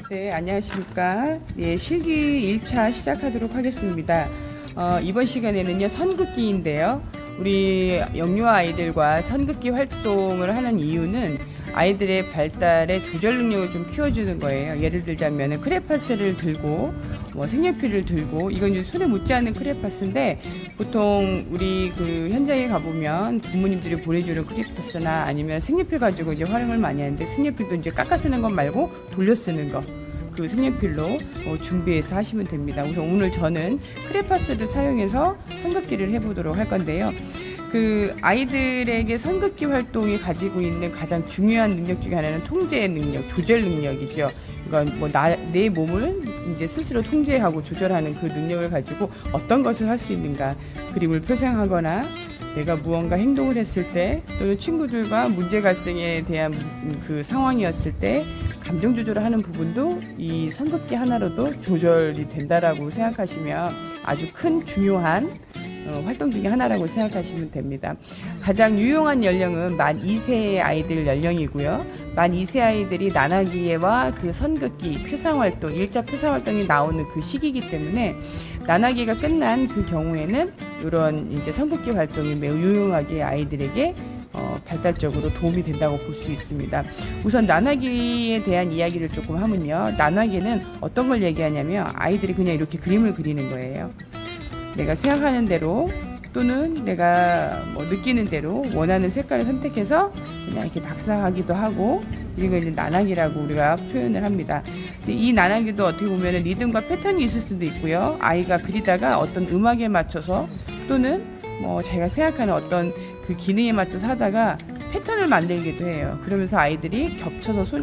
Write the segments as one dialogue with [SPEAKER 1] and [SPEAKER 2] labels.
[SPEAKER 1] 네, 안녕하십니까. 예, 실기 1차 시작하도록 하겠습니다. 이번 시간에는요, 선긋기인데요. 우리 영유아 아이들과 선긋기 활동을 하는 이유는 아이들의 발달의 조절 능력을 좀 키워주는 거예요. 예를 들자면 크레파스를 들고 색연필을 들고, 이건 이제 손에 묻지 않는 크레파스인데, 보통 우리 그 현장에 가보면 부모님들이 보내주는 크레파스나 아니면 색연필 가지고 이제 활용을 많이 하는데, 색연필도 이제 깎아 쓰는 것 말고 돌려 쓰는 거, 그 색연필로 준비해서 하시면 됩니다. 우선 오늘 저는 크레파스를 사용해서 선긋기를 해보도록 할 건데요. 그 아이들에게 선긋기 활동이 가지고 있는 가장 중요한 능력 중에 하나는 통제 능력, 조절 능력이죠. 이건 내 몸을 이제 스스로 통제하고 조절하는 그 능력을 가지고 어떤 것을 할 수 있는가, 그림을 표상하거나 내가 무언가 행동을 했을 때, 또는 친구들과 문제 갈등에 대한 그 상황이었을 때 감정 조절을 하는 부분도 이 선긋기 하나로도 조절이 된다라고 생각하시면 아주 큰 중요한 활동 중에 하나라고 생각하시면 됩니다. 가장 유용한 연령은 만 2세의 아이들 연령이고요. 만 2세 아이들이 나나기와 그 선긋기 표상활동, 1차 표상활동이 나오는 그 시기이기 때문에 나나기가 끝난 그 경우에는 이런 이제 선긋기 활동이 매우 유용하게 아이들에게 발달적으로 도움이 된다고 볼 수 있습니다. 우선 나나기에 대한 이야기를 조금 하면요. 나나기는 어떤 걸 얘기하냐면 아이들이 그냥 이렇게 그림을 그리는 거예요. 내가 생각하는 대로 또는 내가 느끼는 대로 원하는 색깔을 선택해서 그냥 이렇게 박사하기도 하고, 이거 이제 나나기라고 우리가 표현을 합니다. 이 나나기도 어떻게 보면 리듬과 패턴이 있을 수도 있고요. 아이가 그리다가 어떤 음악에 맞춰서 또는 자기가 생각하는 어떤 그 기능에 맞춰서 하다가 패턴을 만들기도 해요. 그러면서 아이들이 겹쳐서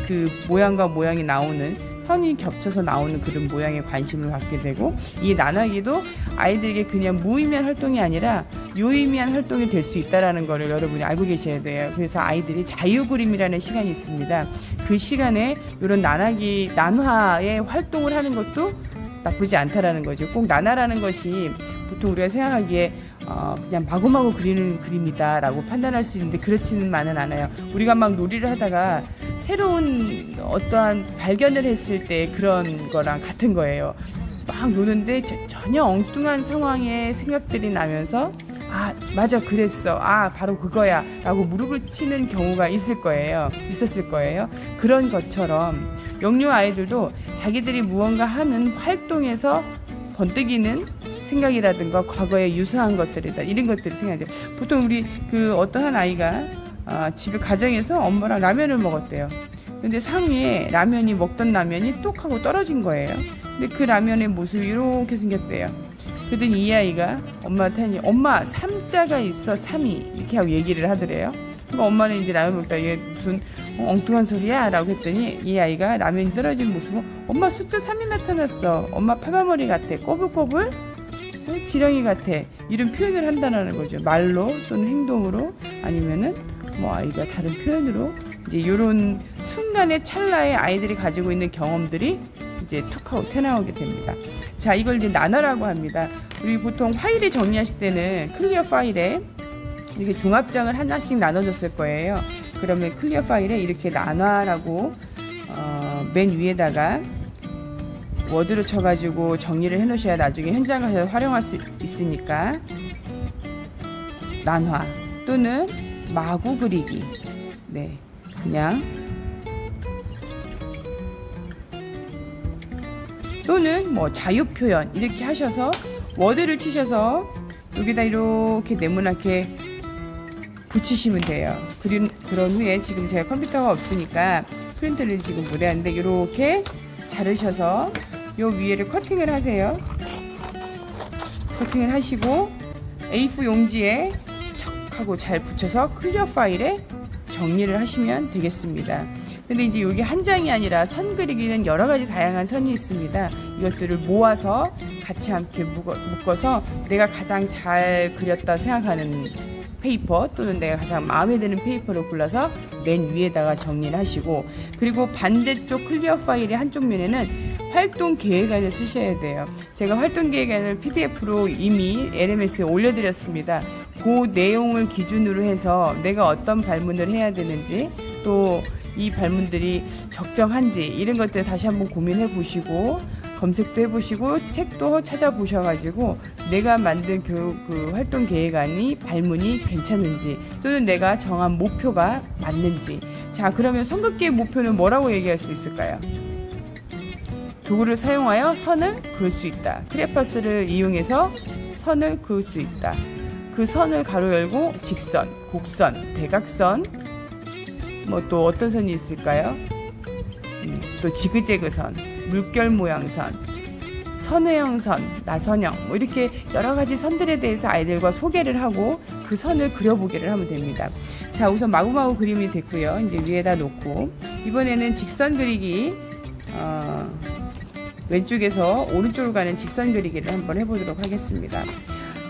[SPEAKER 1] 그 모양과 모양이 나오는, 선이 겹쳐서 나오는 그런 모양에 관심을 갖게 되고, 이 나나기도 아이들에게 그냥 무의미한 활동이 아니라 유의미한 활동이 될 수 있다는 것을 여러분이 알고 계셔야 돼요. 그래서 아이들이 자유그림이라는 시간이 있습니다. 그 시간에 이런 나나기, 난화의 활동을 하는 것도 나쁘지 않다라는 거죠. 꼭 나나라는 것이 보통 우리가 생각하기에 그냥 마구마구 그리는 그림이다 라고 판단할 수 있는데, 그렇지는만은 않아요. 우리가 막 놀이를 하다가 새로운 어떠한 발견을 했을 때 그런 거랑 같은 거예요. 막 노는데 전혀 엉뚱한 상황에 생각들이 나면서 맞아, 그랬어, 바로 그거야 라고 무릎을 치는 경우가 있었을 거예요. 그런 것처럼 영유 아이들도 자기들이 무언가 하는 활동에서 번뜩이는 생각이라든가 과거에 유사한 것들이다, 이런 것들이 생각해요. 보통 우리 그 어떤 한 아이가 집에 가정에서 엄마랑 라면을 먹었대요. 근데 상위에 먹던 라면이 똑 하고 떨어진 거예요. 근데 그 라면의 모습이 이렇게 생겼대요. 그랬더니 이 아이가 엄마한테 하니, 엄마, 삼자가 있어, 3이, 이렇게 하고 얘기를 하더래요. 그러니까 엄마는 이제 라면 먹다 이게 무슨 엉뚱한 소리야 라고 했더니, 이 아이가 라면이 떨어진 모습은, 엄마 숫자 3이 나타났어, 엄마 파마머리 같아, 꼬불꼬불 지렁이 같아, 이런 표현을 한다는 거죠. 말로 또는 행동으로, 아니면은 아이가 다른 표현으로 이제 이런 순간의 찰나에 아이들이 가지고 있는 경험들이 이제 툭 하고 튀어나오게 됩니다. 자, 이걸 이제 나눠라고 합니다. 우리 보통 파일에 정리하실 때는 클리어 파일에 이렇게 종합장을 하나씩 나눠줬을 거예요. 그러면 클리어 파일에 이렇게 나눠라고 맨 위에다가 워드로 쳐가지고 정리를 해 놓으셔야 나중에 현장 가서 활용할 수 있으니까, 난화 또는 마구 그리기, 네, 그냥, 또는 자유표현, 이렇게 하셔서 워드를 치셔서 여기다 이렇게 네모나게 붙이시면 돼요. 그런 후에 지금 제가 컴퓨터가 없으니까 프린터를 지금 못 하는데, 이렇게 자르셔서 요 위에를 커팅을 하세요. 커팅을 하시고 A4 용지에 척 하고 잘 붙여서 클리어 파일에 정리를 하시면 되겠습니다. 근데 이제 여기 한 장이 아니라 선 그리기는 여러 가지 다양한 선이 있습니다. 이것들을 모아서 같이 함께 묶어서 내가 가장 잘 그렸다 생각하는 페이퍼, 또는 내가 가장 마음에 드는 페이퍼를 골라서 맨 위에다가 정리를 하시고, 그리고 반대쪽 클리어 파일의 한쪽 면에는 활동 계획안을 쓰셔야 돼요. 제가 활동 계획안을 PDF로 이미 LMS에 올려드렸습니다. 그 내용을 기준으로 해서 내가 어떤 발문을 해야 되는지, 또 이 발문들이 적정한지 이런 것들 다시 한번 고민해 보시고 검색도 해보시고 책도 찾아보셔가지고 내가 만든 그 활동 계획안이 발문이 괜찮은지 또는 내가 정한 목표가 맞는지. 자, 그러면 선긋기의 목표는 뭐라고 얘기할 수 있을까요? 도구를 사용하여 선을 그을 수 있다. 크레파스를 이용해서 선을 그을 수 있다. 그 선을 가로 열고 직선, 곡선, 대각선, 뭐 또 어떤 선이 있을까요? 또 지그재그선, 물결 모양선, 선회형선, 나선형, 뭐 이렇게 여러 가지 선들에 대해서 아이들과 소개를 하고 그 선을 그려보기를 하면 됩니다. 자, 우선 마구마구 그림이 됐고요. 이제 위에다 놓고 이번에는 직선 그리기, 왼쪽에서 오른쪽으로 가는 직선 그리기를 한번 해보도록 하겠습니다.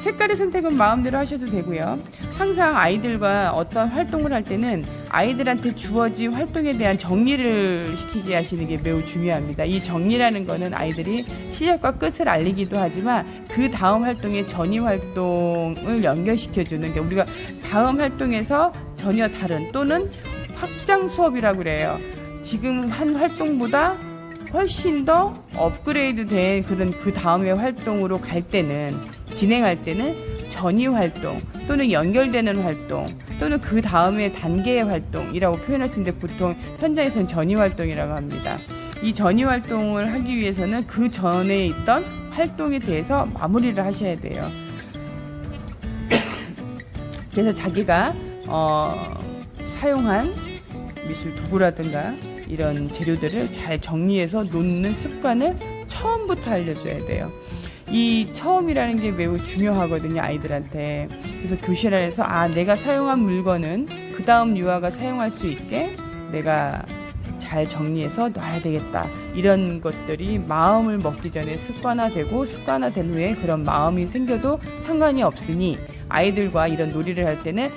[SPEAKER 1] 색깔의 선택은 마음대로 하셔도 되고요. 항상 아이들과 어떤 활동을 할 때는 아이들한테 주어진 활동에 대한 정리를 시키게 하시는 게 매우 중요합니다. 이 정리라는 거는 아이들이 시작과 끝을 알리기도 하지만 그 다음 활동의 전이 활동을 연결시켜주는 게, 우리가 다음 활동에서 전혀 다른 또는 확장 수업이라고 그래요. 지금 한 활동보다 훨씬 더 업그레이드 된 그런 그 다음의 활동으로 갈 때는, 진행할 때는 전이 활동 또는 연결되는 활동 또는 그 다음의 단계의 활동이라고 표현할 수 있는데, 보통 현장에서는 전이 활동이라고 합니다. 이 전이 활동을 하기 위해서는 그 전에 있던 활동에 대해서 마무리를 하셔야 돼요. 그래서 자기가 사용한 미술 도구라든가 이런 재료들을 잘 정리해서 놓는 습관을 처음부터 알려줘야 돼요. 이 처음이라는 게 매우 중요하거든요, 아이들한테. 그래서 교실 안에서 내가 사용한 물건은 그 다음 유아가 사용할 수 있게 내가 잘 정리해서 놔야 되겠다. 이런 것들이 마음을 먹기 전에 습관화되고, 습관화된 후에 그런 마음이 생겨도 상관이 없으니 아이들과 이런 놀이를 할 때는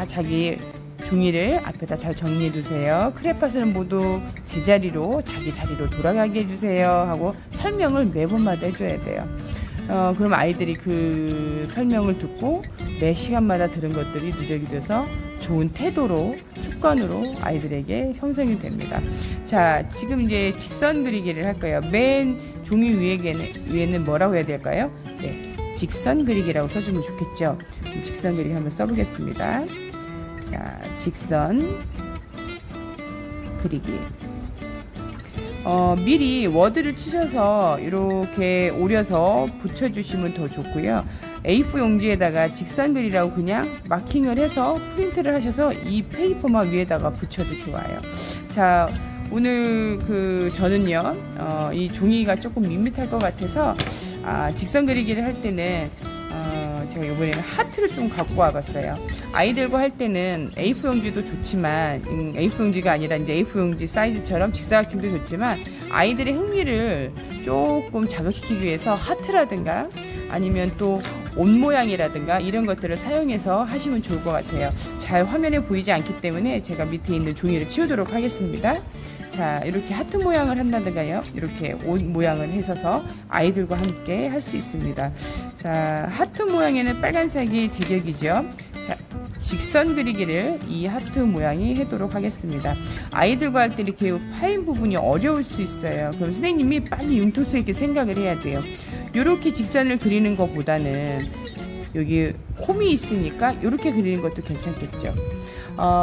[SPEAKER 1] 자기 종이를 앞에다 잘 정리해 두세요. 크레파스는 모두 제자리로, 자기 자리로 돌아가게 해주세요 하고 설명을 매번마다 해줘야 돼요. 그럼 아이들이 그 설명을 듣고 매 시간마다 들은 것들이 누적이 돼서 좋은 태도로, 습관으로 아이들에게 형성이 됩니다. 자, 지금 이제 직선 그리기를 할 거예요. 맨 종이 위에는 뭐라고 해야 될까요? 네, 직선 그리기라고 써주면 좋겠죠. 직선 그리기 한번 써보겠습니다. 자, 직선 그리기. 미리 워드를 치셔서 이렇게 오려서 붙여주시면 더 좋고요. A4 용지에다가 직선 그리라고 그냥 마킹을 해서 프린트를 하셔서 이 페이퍼만 위에다가 붙여도 좋아요. 자, 오늘 저는요, 이 종이가 조금 밋밋할 것 같아서 직선 그리기를 할 때는 제가 이번에는 하트를 좀 갖고 와봤어요. 아이들과 할 때는 A4 용지도 좋지만, A4 용지가 아니라 이제 A4 용지 사이즈처럼 직사각형도 좋지만, 아이들의 흥미를 조금 자극시키기 위해서 하트라든가 아니면 또 옷 모양이라든가 이런 것들을 사용해서 하시면 좋을 것 같아요. 잘 화면에 보이지 않기 때문에 제가 밑에 있는 종이를 치우도록 하겠습니다. 자, 이렇게 하트 모양을 한다든가요, 이렇게 옷 모양을 해서 아이들과 함께 할 수 있습니다. 자, 하트 모양에는 빨간색이 제격이죠. 자, 직선 그리기를 이 하트 모양이 하도록 하겠습니다. 아이들과 할 때 이렇게 파인 부분이 어려울 수 있어요. 그럼 선생님이 빨리 융통성 있게 생각을 해야 돼요. 이렇게 직선을 그리는 것보다는 여기 홈이 있으니까 이렇게 그리는 것도 괜찮겠죠.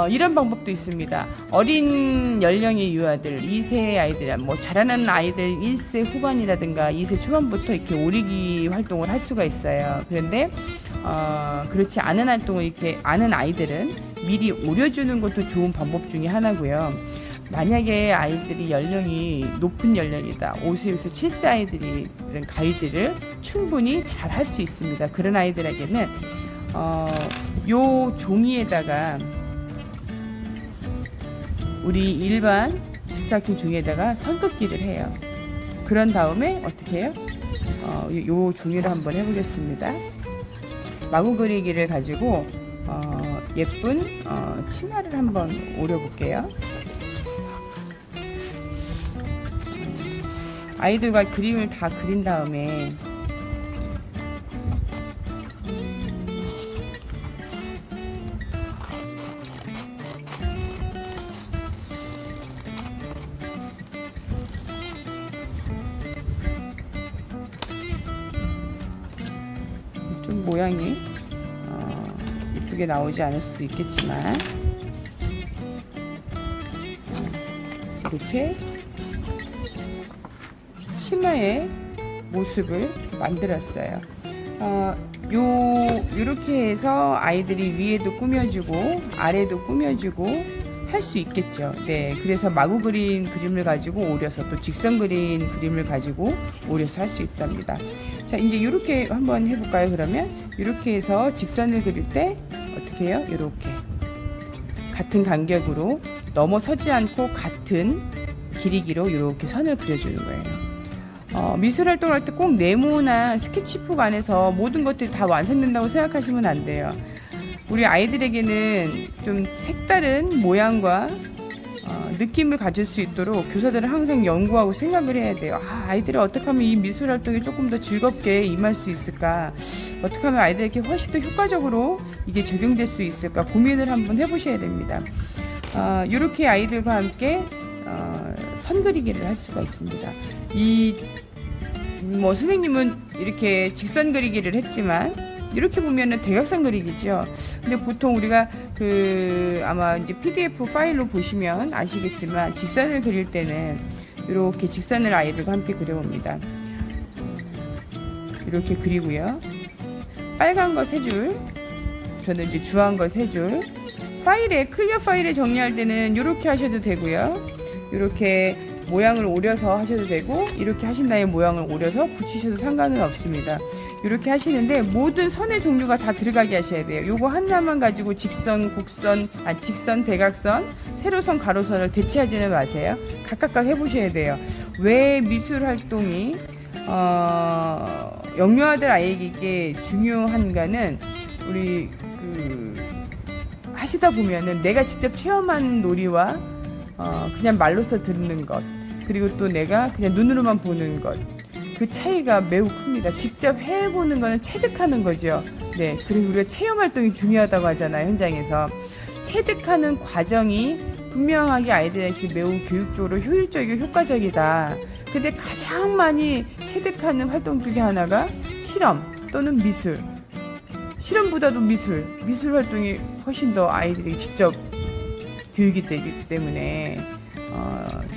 [SPEAKER 1] 이런 방법도 있습니다. 어린 연령의 유아들, 2세 아이들, 뭐 자라는 아이들 1세 후반이라든가 2세 초반부터 이렇게 오리기 활동을 할 수가 있어요. 그런데 그렇지 않은 활동을 이렇게 아는 아이들은 미리 오려주는 것도 좋은 방법 중에 하나고요. 만약에 아이들이 연령이 높은 연령이다, 5세에서 7세 아이들이 이런 가위질을 충분히 잘 할 수 있습니다. 그런 아이들에게는 요 종이에다가, 우리 일반 직사각형 종이에다가 선긋기를 해요. 그런 다음에 어떻게 해요? 요 종이를 한번 해보겠습니다. 마구 그리기를 가지고 예쁜 치마를 한번 오려볼게요. 아이들과 그림을 다 그린 다음에 모양이 이쁘게 나오지 않을 수도 있겠지만 이렇게 치마의 모습을 만들었어요. 요렇게 해서 아이들이 위에도 꾸며주고 아래도 꾸며주고 할 수 있겠죠. 네, 그래서 마구 그린 그림을 가지고 오려서 또 직선 그린 그림을 가지고 오려서 할 수 있답니다. 자, 이제 이렇게 한번 해볼까요? 그러면 이렇게 해서 직선을 그릴 때 어떻게 해요? 이렇게 같은 간격으로 넘어서지 않고 같은 길이기로 이렇게 선을 그려주는 거예요. 미술 활동을 할 때 꼭 네모나 스케치북 안에서 모든 것들이 다 완성된다고 생각하시면 안 돼요. 우리 아이들에게는 좀 색다른 모양과 느낌을 가질 수 있도록 교사들은 항상 연구하고 생각을 해야 돼요. 아이들이 어떻게 하면 이 미술 활동에 조금 더 즐겁게 임할 수 있을까? 어떻게 하면 아이들에게 훨씬 더 효과적으로 이게 적용될 수 있을까? 고민을 한번 해보셔야 됩니다. 이렇게 아이들과 함께 선 그리기를 할 수가 있습니다. 선생님은 이렇게 직선 그리기를 했지만 이렇게 보면은 대각선 그리기죠. 근데 보통 우리가 아마 이제 PDF 파일로 보시면 아시겠지만 직선을 그릴 때는 이렇게 직선을 아이들과 함께 그려봅니다. 이렇게 그리고요. 빨간 거 3줄, 저는 이제 주황 거 3줄. 클리어 파일에 정리할 때는 이렇게 하셔도 되고요. 이렇게 모양을 오려서 하셔도 되고 이렇게 하신 다음에 모양을 오려서 붙이셔도 상관은 없습니다. 이렇게 하시는데 모든 선의 종류가 다 들어가게 하셔야 돼요. 요거 하나만 가지고 직선, 곡선, 직선, 대각선, 세로선, 가로선을 대체하지는 마세요. 각각 해보셔야 돼요. 왜 미술 활동이 영유아들 아이에게 중요한가는 우리 하시다 보면은 내가 직접 체험한 놀이와 그냥 말로써 듣는 것, 그리고 또 내가 그냥 눈으로만 보는 것, 그 차이가 매우 큽니다. 직접 해보는 거는 체득하는 거죠. 네, 그리고 우리가 체험 활동이 중요하다고 하잖아요. 현장에서 체득하는 과정이 분명하게 아이들에게 매우 교육적으로 효율적이고 효과적이다. 근데 가장 많이 체득하는 활동 중에 하나가 실험 또는 미술. 실험보다도 미술 활동이 훨씬 더 아이들이 직접 교육이 되기 때문에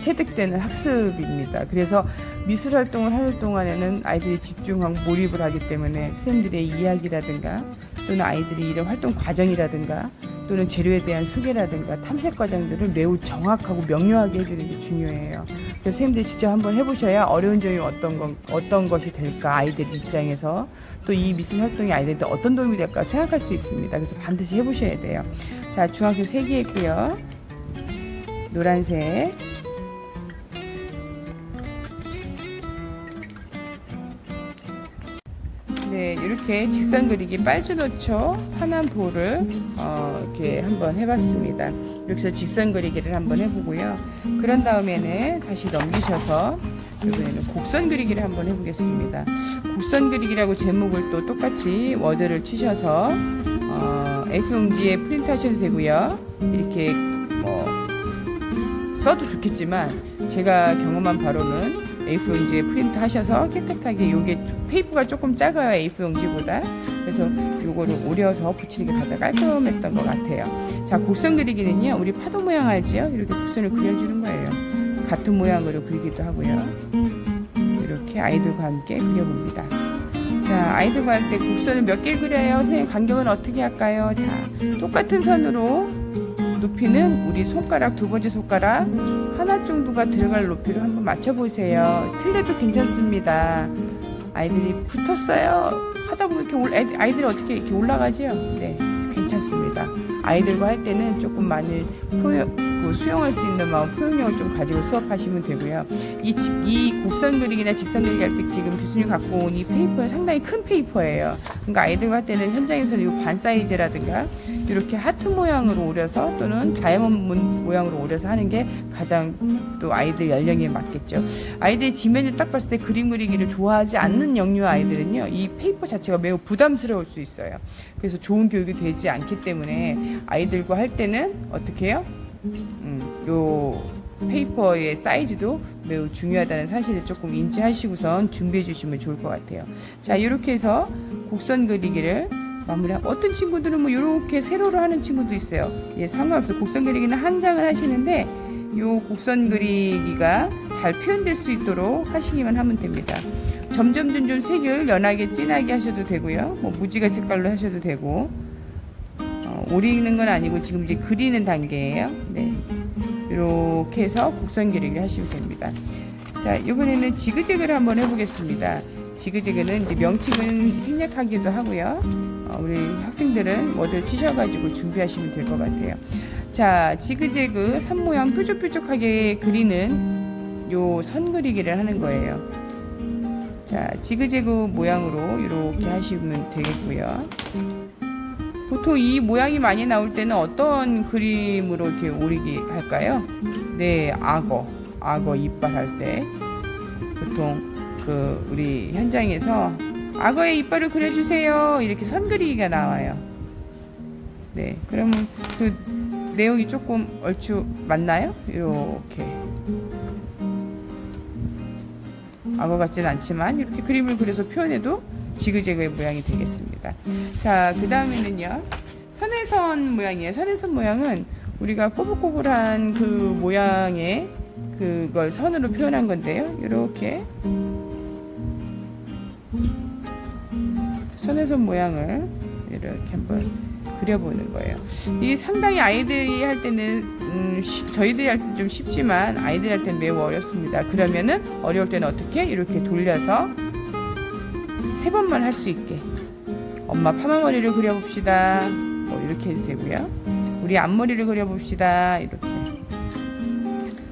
[SPEAKER 1] 체득되는 학습입니다. 그래서 미술 활동을 할 동안에는 아이들이 집중하고 몰입을 하기 때문에 선생님들의 이야기라든가 또는 아이들이 이런 활동 과정이라든가 또는 재료에 대한 소개라든가 탐색 과정들을 매우 정확하고 명료하게 해주는 게 중요해요. 그래서 선생님들이 직접 한번 해보셔야 어려운 점이 어떤 것이 될까, 아이들 입장에서 또 이 미술 활동이 아이들한테 어떤 도움이 될까 생각할 수 있습니다. 그래서 반드시 해보셔야 돼요. 자, 주황색 3개 했고요. 노란색, 네, 이렇게 직선 그리기 빨주노초 환한 볼을 이렇게 한번 해봤습니다. 이렇게 해서 직선 그리기를 한번 해보고요. 그런 다음에는 다시 넘기셔서 이번에는 곡선 그리기를 한번 해보겠습니다. 곡선 그리기라고 제목을 또 똑같이 워드를 치셔서 A4용지에 프린트 하셔도 되고요. 이렇게 써도 좋겠지만 제가 경험한 바로는 A4용지에 프린트 하셔서 깨끗하게, 요게 페이퍼가 조금 작아요, A4용지보다. 그래서 요거를 오려서 붙이는 게 가장 깔끔했던 것 같아요. 자, 곡선 그리기는요, 우리 파도 모양 알지요? 이렇게 곡선을 그려주는 거예요. 같은 모양으로 그리기도 하고요. 이렇게 아이들과 함께 그려봅니다. 자, 아이들과 할 때 곡선을 몇 개를 그려요? 선생님, 간격은 어떻게 할까요? 자, 똑같은 선으로 높이는 우리 손가락, 2번째 손가락 하나 정도가 들어갈 높이로 한번 맞춰보세요. 틀려도 괜찮습니다. 아이들이 붙었어요. 하다 보면 이렇게 아이들이 어떻게 이렇게 올라가죠? 네, 괜찮습니다. 아이들과 할 때는 조금 많이 수용할 수 있는 마음, 표현력을 좀 가지고 수업하시면 되고요. 이 곡선 그리기나 직선 그리기 할 때 지금 교수님 갖고 온 이 페이퍼는 상당히 큰 페이퍼예요. 그러니까 아이들과 할 때는 현장에서는 이 반 사이즈라든가 이렇게 하트 모양으로 오려서 또는 다이아몬드 모양으로 오려서 하는 게 가장 또 아이들 연령에 맞겠죠. 아이들이 지면을 딱 봤을 때 그림 그리기를 좋아하지 않는 영유 아이들은요, 이 페이퍼 자체가 매우 부담스러울 수 있어요. 그래서 좋은 교육이 되지 않기 때문에 아이들과 할 때는 어떻게 해요? 요 페이퍼의 사이즈도 매우 중요하다는 사실을 조금 인지하시고선 준비해 주시면 좋을 것 같아요. 자, 이렇게 해서 곡선 그리기를 마무리하고, 어떤 친구들은 뭐 이렇게 세로로 하는 친구도 있어요. 예, 상관없어요. 곡선 그리기는 한 장을 하시는데 요 곡선 그리기가 잘 표현될 수 있도록 하시기만 하면 됩니다. 점점 색을 연하게 진하게 하셔도 되고요. 뭐 무지개 색깔로 하셔도 되고, 오리는 건 아니고 지금 이제 그리는 단계예요. 네, 이렇게 해서 곡선 그리기 하시면 됩니다. 자, 이번에는 지그재그를 한번 해보겠습니다. 지그재그는 이제 명칭은 생략하기도 하고요. 우리 학생들은 뭐들 치셔가지고 준비하시면 될 것 같아요. 자, 지그재그 선 모양 뾰족뾰족하게 그리는 요 선 그리기를 하는 거예요. 자, 지그재그 모양으로 이렇게 하시면 되겠고요. 보통 이 모양이 많이 나올 때는 어떤 그림으로 이렇게 오리기 할까요? 네, 악어 이빨 할 때 보통 우리 현장에서 악어의 이빨을 그려주세요, 이렇게 선 그리기가 나와요. 네, 그러면 그 내용이 조금 얼추 맞나요? 이렇게 악어 같지는 않지만 이렇게 그림을 그려서 표현해도 지그재그의 모양이 되겠습니다. 자, 그 다음에는요, 선해선 모양이에요. 선해선 모양은 우리가 꼬불꼬불한 그 모양의 그걸 선으로 표현한 건데요. 이렇게 선해선 모양을 이렇게 한번 그려보는 거예요. 이게 상당히 아이들이 할 때는 저희들이 할 때 좀 쉽지만 아이들이 할 때는 매우 어렵습니다. 그러면은 어려울 때는 어떻게 이렇게 돌려서 3번만 할 수 있게, 엄마 파마머리를 그려봅시다, 뭐 이렇게 해도 되고요. 우리 앞머리를 그려봅시다, 이렇게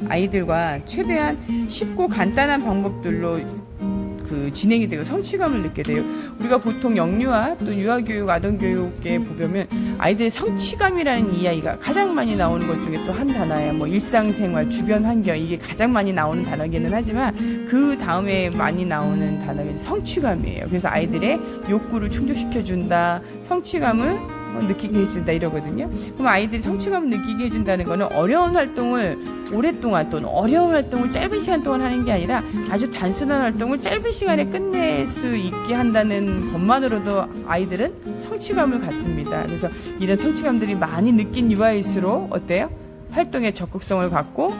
[SPEAKER 1] 아이들과 최대한 쉽고 간단한 방법들로 진행이 되고 성취감을 느끼게 돼요. 우리가 보통 영유아 또 유아교육, 아동교육에 보면 아이들의 성취감이라는 이야기가 가장 많이 나오는 것 중에 또 한 단어예요. 뭐 일상생활, 주변 환경, 이게 가장 많이 나오는 단어기는 하지만 그 다음에 많이 나오는 단어가 성취감이에요. 그래서 아이들의 욕구를 충족시켜준다, 성취감을 느끼게 해준다, 이러거든요. 그럼 아이들이 성취감을 느끼게 해준다는 거는 어려운 활동을 오랫동안 또는 어려운 활동을 짧은 시간 동안 하는 게 아니라 아주 단순한 활동을 짧은 시간에 끝낼 수 있게 한다는 것만으로도 아이들은 성취감을 갖습니다. 그래서 이런 성취감들이 많이 느낀 유아일수록 어때요? 활동에 적극성을 갖고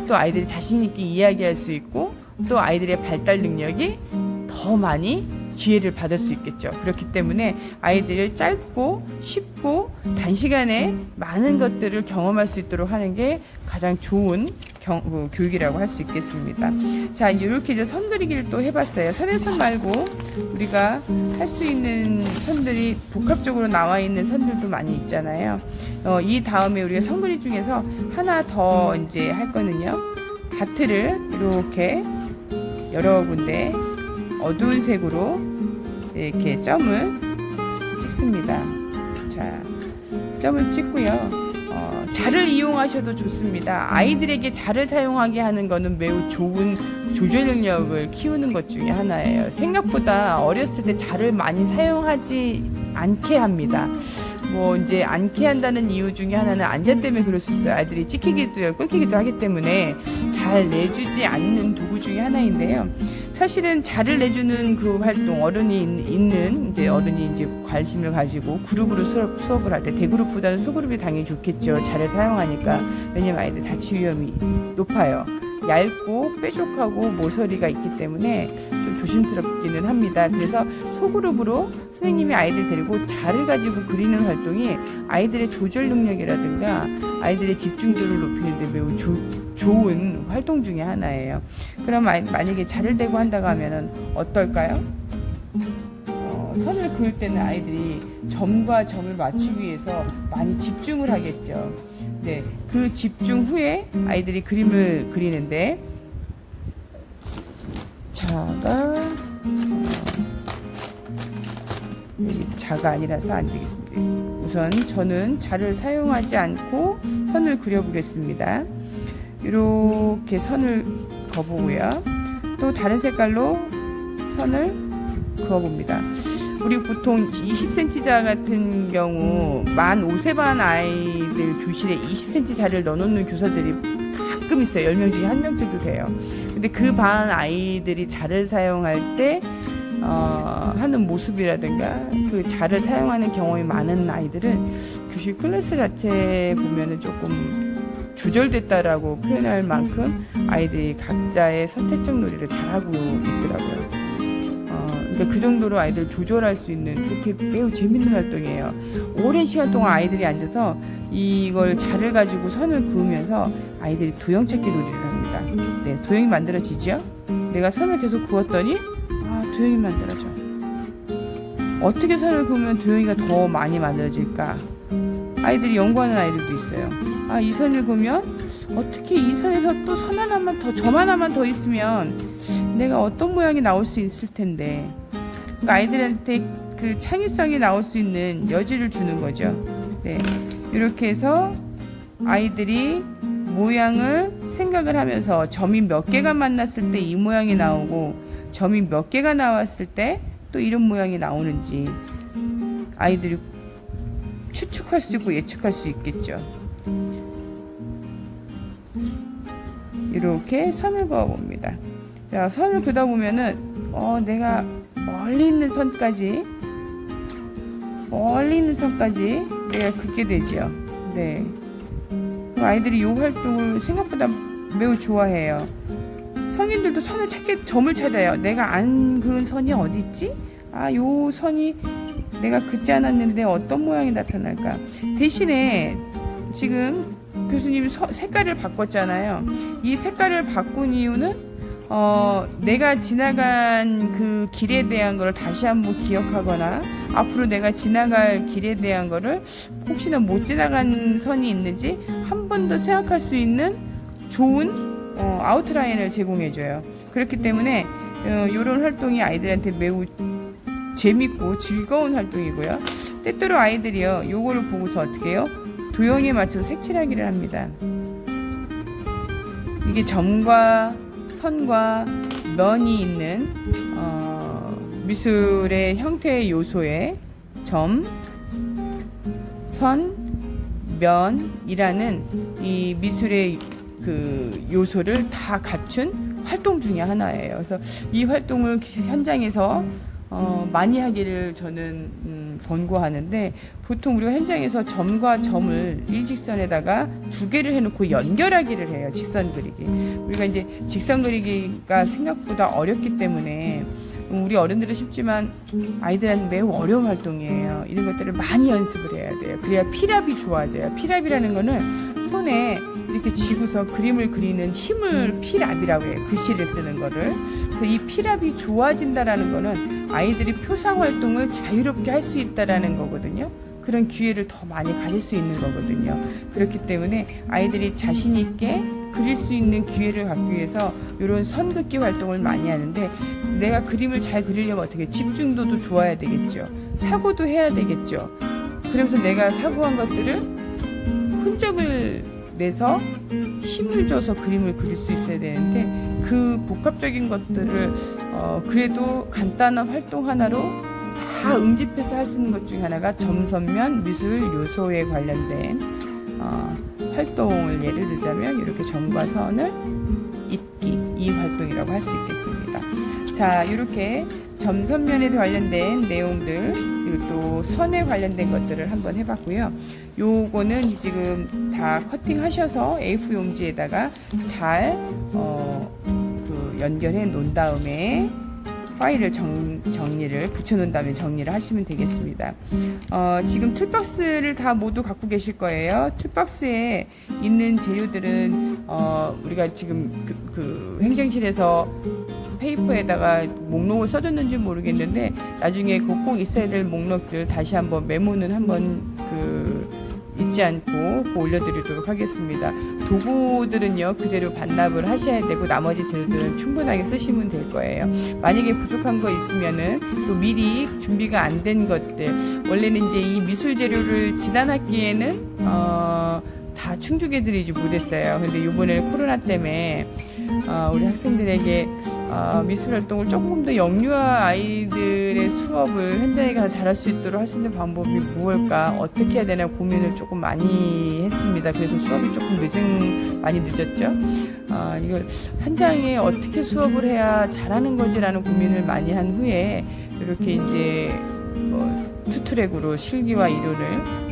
[SPEAKER 1] 또 아이들이 자신 있게 이야기할 수 있고 또 아이들의 발달 능력이 더 많이 기회를 받을 수 있겠죠. 그렇기 때문에 아이들을 짧고 쉽고 단시간에 많은 것들을 경험할 수 있도록 하는 게 가장 좋은 교육이라고 할 수 있겠습니다. 자, 이렇게 이제 선 그리기를 또 해봤어요. 선해선 말고 우리가 할 수 있는 선들이 복합적으로 나와 있는 선들도 많이 있잖아요. 이 다음에 우리가 선 그리기 중에서 하나 더 이제 할 거는요, 다트를 이렇게 여러 군데 어두운 색으로 이렇게 점을 찍습니다. 자, 점을 찍고요. 자를 이용하셔도 좋습니다. 아이들에게 자를 사용하게 하는 것은 매우 좋은 조절 능력을 키우는 것 중에 하나예요. 생각보다 어렸을 때 자를 많이 사용하지 않게 합니다. 뭐 이제 않게 한다는 이유 중에 하나는 안전 때문에 그럴 수 있어요. 아이들이 찍히기도 끊기기도 하기 때문에 잘 내주지 않는 도구 중에 하나인데요. 사실은 자를 내주는 그 활동, 어른이 이제 관심을 가지고 그룹으로 수업을 할 때 대그룹보다는 소그룹이 당연히 좋겠죠. 자를 사용하니까. 왜냐면 아이들 다칠 위험이 높아요. 얇고 뾰족하고 모서리가 있기 때문에 좀 조심스럽기는 합니다. 그래서 소그룹으로 선생님이 아이들 데리고 자를 가지고 그리는 활동이 아이들의 조절 능력이라든가 아이들의 집중도를 높이는 데 매우 좋은 활동 중에 하나예요. 그럼 만약에 자를 대고 한다고 하면은 어떨까요? 선을 그을 때는 아이들이 점과 점을 맞추기 위해서 많이 집중을 하겠죠. 네, 그 집중 후에 아이들이 그림을 그리는데 자가 아니라서 안 되겠습니다. 우선 저는 자를 사용하지 않고 선을 그려보겠습니다. 이렇게 선을 그어보고요. 또 다른 색깔로 선을 그어봅니다. 우리 보통 20cm자 같은 경우 만 5세 반 아이들 교실에 20cm 자를 넣어놓는 교사들이 가끔 가끔 있어요. 10명 중에 1명쯤도 돼요. 근데 그 반 아이들이 자를 사용할 때 하는 모습이라든가 그 자를 사용하는 경험이 많은 아이들은 교실 클래스 자체 보면은 조금 조절됐다라고 표현할 만큼 아이들이 각자의 선택적 놀이를 잘하고 있더라고요. 그러니까 그 정도로 아이들 조절할 수 있는 그렇게 매우 재밌는 활동이에요. 오랜 시간 동안 아이들이 앉아서 이걸 자를 가지고 선을 그으면서 아이들이 도형 찾기 놀이를 합니다. 네, 도형이 만들어지죠? 내가 선을 계속 그었더니 도형이 만들어져. 어떻게 선을 그으면 도형이가 더 많이 만들어질까? 아이들이 연구하는 아이들도 있어요. 이 선을 그으면 어떻게 이 선에서 또 선 하나만 더, 점 하나만 더 있으면 내가 어떤 모양이 나올 수 있을 텐데. 그러니까 아이들한테 그 창의성이 나올 수 있는 여지를 주는 거죠. 네, 이렇게 해서 아이들이 모양을 생각을 하면서 점이 몇 개가 만났을 때 이 모양이 나오고 점이 몇 개가 나왔을 때 또 이런 모양이 나오는지 아이들이 추측할 수 있고 예측할 수 있겠죠. 이렇게 선을 그어봅니다. 자, 선을 그다 보면은 내가 멀리 있는 선까지 내가 긋게 되죠. 네, 아이들이 이 활동을 생각보다 매우 좋아해요. 성인들도 선을 점을 찾아요. 내가 안 그은 선이 어디 있지? 요 선이 내가 긋지 않았는데 어떤 모양이 나타날까? 대신에 지금 교수님이 색깔을 바꿨잖아요. 이 색깔을 바꾼 이유는 내가 지나간 그 길에 대한 걸 다시 한번 기억하거나 앞으로 내가 지나갈 길에 대한 거를 혹시나 못 지나간 선이 있는지 한 번 더 생각할 수 있는 좋은 아웃라인을 제공해줘요. 그렇기 때문에 이런 활동이 아이들한테 매우 재밌고 즐거운 활동이고요. 때때로 아이들이요, 요거를 보고서 어떻게 해요? 도형에 맞춰서 색칠하기를 합니다. 이게 점과 선과 면이 있는 미술의 형태의 요소에 점, 선, 면이라는 이 미술의 그 요소를 다 갖춘 활동 중에 하나예요. 그래서 이 활동을 현장에서 많이 하기를 저는 권고하는데, 보통 우리가 현장에서 점과 점을 일직선에다가 두 개를 해놓고 연결하기를 해요. 직선 그리기. 우리가 이제 직선 그리기가 생각보다 어렵기 때문에 우리 어른들은 쉽지만 아이들한테 매우 어려운 활동이에요. 이런 것들을 많이 연습을 해야 돼요. 그래야 필압이 좋아져요. 필압이라는 거는 손에 이렇게 쥐고서 그림을 그리는 힘을 필압이라고 해요. 글씨를 쓰는 거를. 그래서 이 필압이 좋아진다라는 거는 아이들이 표상 활동을 자유롭게 할 수 있다라는 거거든요. 그런 기회를 더 많이 가질 수 있는 거거든요. 그렇기 때문에 아이들이 자신 있게 그릴 수 있는 기회를 갖기 위해서 이런 선긋기 활동을 많이 하는데, 내가 그림을 잘 그리려면 어떻게 집중도도 좋아야 되겠죠. 사고도 해야 되겠죠. 그래서 내가 사고한 것들을 흔적을 내서 힘을 줘서 그림을 그릴 수 있어야 되는데, 그 복합적인 것들을 그래도 간단한 활동 하나로 다 응집해서 할 수 있는 것 중에 하나가 점선면 미술 요소에 관련된 활동을 예를 들자면 이렇게 점과 선을 잇기, 이 활동이라고 할 수 있겠습니다. 자, 이렇게 점선면에 관련된 내용들, 그리고 또 선에 관련된 것들을 한번 해봤고요. 요거는 지금 다 커팅하셔서 A4 용지에다가 잘 연결해 놓은 다음에 파일을 정리를 붙여놓은 다음에 정리를 하시면 되겠습니다. 지금 툴박스를 다 모두 갖고 계실 거예요. 툴박스에 있는 재료들은 우리가 지금 그 행정실에서 페이퍼에다가 목록을 써줬는지 모르겠는데, 나중에 꼭 있어야 될 목록들 다시 한번 메모는 한번 잊지 않고 올려드리도록 하겠습니다. 도구들은요 그대로 반납을 하셔야 되고, 나머지 재료들은 충분하게 쓰시면 될 거예요. 만약에 부족한 거 있으면은 또 미리 준비가 안 된 것들, 원래는 이제 이 미술 재료를 지난 학기에는 다 충족해드리지 못했어요. 근데 이번에 코로나 때문에 우리 학생들에게 미술 활동을 조금 더 영유아 아이들의 수업을 현장에 가서 잘할 수 있도록 할 수 있는 방법이 무엇일까, 어떻게 해야 되나 고민을 조금 많이 했습니다. 그래서 수업이 조금 많이 늦었죠. 이거 현장에 어떻게 수업을 해야 잘하는 거지라는 고민을 많이 한 후에 이렇게 이제 투트랙으로 실기와 이론을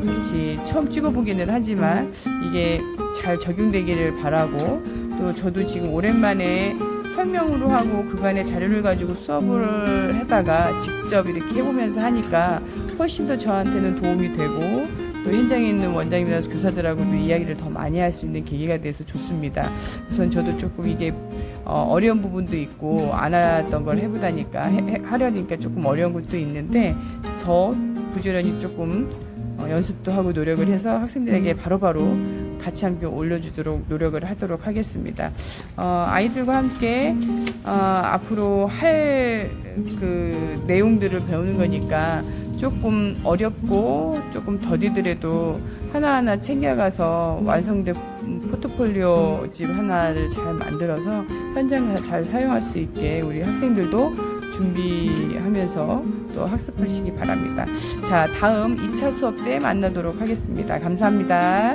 [SPEAKER 1] 같이 처음 찍어보기는 하지만 이게 잘 적용되기를 바라고, 또 저도 지금 오랜만에 설명으로 하고 그간의 자료를 가지고 수업을 하다가 직접 이렇게 해보면서 하니까 훨씬 더 저한테는 도움이 되고, 또 현장에 있는 원장님이나 교사들하고도 이야기를 더 많이 할 수 있는 계기가 돼서 좋습니다. 우선 저도 조금 이게 어려운 부분도 있고 안 하던 걸 해보다니까 하려니까 조금 어려운 것도 있는데, 더 부지런히 조금 연습도 하고 노력을 해서 학생들에게 바로바로 같이 함께 올려주도록 노력을 하도록 하겠습니다. 아이들과 함께 앞으로 할 그 내용들을 배우는 거니까 조금 어렵고 조금 더디더라도 하나하나 챙겨가서 완성된 포트폴리오집 하나를 잘 만들어서 현장에서 잘 사용할 수 있게 우리 학생들도 준비하면서 또 학습하시기 바랍니다. 자, 다음 2차 수업 때 만나도록 하겠습니다. 감사합니다.